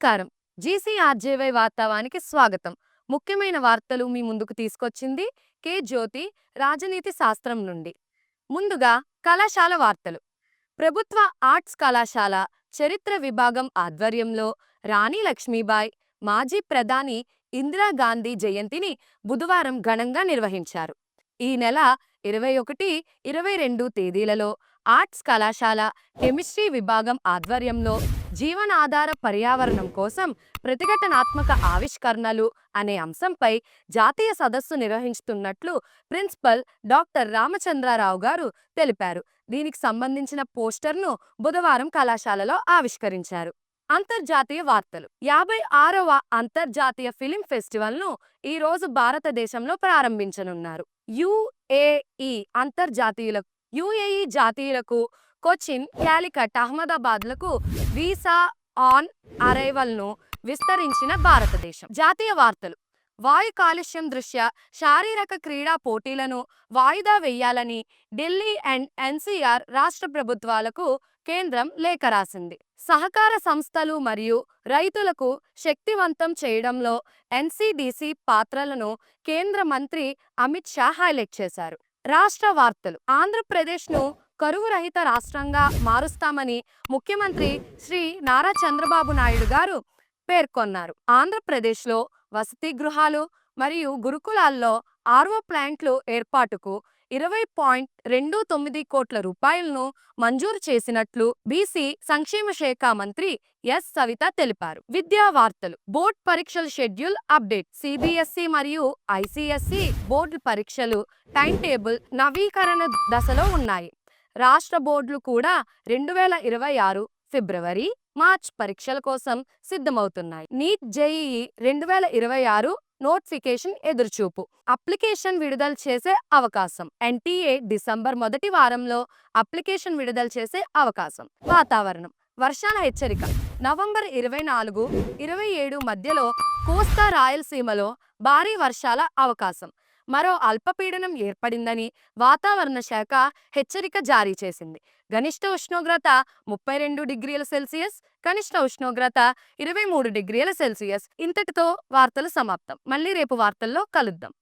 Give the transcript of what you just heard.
నమస్కారం. జీసీఆర్జేవై వార్తావానికి స్వాగతం. ముఖ్యమైన వార్తలు మీ ముందుకు తీసుకొచ్చింది కే జ్యోతి, రాజనీతి శాస్త్రం నుండి. ముందుగా కళాశాల వార్తలు. ప్రభుత్వ ఆర్ట్స్ కళాశాల చరిత్ర విభాగం ఆధ్వర్యంలో రాణి లక్ష్మీబాయి, మాజీ ప్రధాని ఇందిరాగాంధీ జయంతిని బుధవారం ఘనంగా నిర్వహించారు. ఈ నెల 21, 22 తేదీలలో ఆర్ట్స్ కళాశాల కెమిస్ట్రీ విభాగం ఆధ్వర్యంలో జీవనాధార పర్యావరణం కోసం ప్రతిఘటనాత్మక ఆవిష్కరణలు అనే అంశంపై జాతీయ సదస్సు నిర్వహిస్తున్నట్లు ప్రిన్సిపల్ డాక్టర్ రామచంద్రారావు గారు తెలిపారు. దీనికి సంబంధించిన పోస్టర్ను బుధవారం కళాశాలలో ఆవిష్కరించారు. అంతర్జాతీయ వార్తలు. 56వ అంతర్జాతీయ ఫిలిం ఫెస్టివల్ను ఈ రోజు భారతదేశంలో ప్రారంభించనున్నారు. యుఏఈ జాతీయులకు కొచ్చిన్, క్యాలికట్, అహ్మదాబాద్లకు వీసా ఆన్ అరైవల్ను విస్తరించిన భారతదేశం. జాతీయ వార్తలు. వాయు కాలుష్యం దృష్ట్యా శారీరక క్రీడా పోటీలను వాయిదా వేయాలని ఢిల్లీ అండ్ ఎన్సీఆర్ రాష్ట్ర ప్రభుత్వాలకు కేంద్రం లేఖ రాసింది. సహకార సంస్థలు మరియు రైతులకు శక్తివంతం చేయడంలో ఎన్సీడీసీ పాత్రలను కేంద్ర మంత్రి అమిత్ షా హైలైట్ చేశారు. రాష్ట్ర వార్తలు. ఆంధ్రప్రదేశ్ను కరువు రహిత రాష్ట్రంగా మారుస్తామని ముఖ్యమంత్రి శ్రీ నారా చంద్రబాబు నాయుడు గారు పేర్కొన్నారు. ఆంధ్రప్రదేశ్లో వసతి గృహాలు మరియు గురుకులాల్లో ఆర్ఓ ప్లాంట్లు ఏర్పాటుకు 20.29 కోట్ల రూపాయలను మంజూరు చేసినట్లు బీసీ సంక్షేమ శాఖ మంత్రి ఎస్ సవిత తెలిపారు. విద్యా వార్తలు. బోర్డు పరీక్షల షెడ్యూల్ అప్డేట్. సిబిఎస్ఈ మరియు ఐసిఎస్ఈ బోర్డు పరీక్షలు టైం టేబుల్ నవీకరణ దశలో ఉన్నాయి. రాష్ట్ర బోర్డులు కూడా 2026 ఫిబ్రవరి, మార్చ్ పరీక్షల కోసం సిద్ధమవుతున్నాయి. నీట్ జేఈఈ 2026 నోటిఫికేషన్ ఎదురుచూపు. అప్లికేషన్ విడుదల చేసే అవకాశం. ఎన్టీఏ డిసెంబర్ మొదటి వారంలో అప్లికేషన్ విడుదల చేసే అవకాశం. వాతావరణం. వర్షాల హెచ్చరిక. నవంబర్ 24, 27 మధ్యలో కోస్తా రాయలసీమలో భారీ వర్షాల అవకాశం. మరో అల్పపీడనం ఏర్పడిందని వాతావరణ శాఖ హెచ్చరిక జారీ చేసింది. గరిష్ట ఉష్ణోగ్రత 32 డిగ్రీల సెల్సియస్, కనిష్ట ఉష్ణోగ్రత 23 డిగ్రీల సెల్సియస్. ఇంతటితో వార్తలు సమాప్తం. మళ్ళీ రేపు వార్తల్లో కలుద్దాం.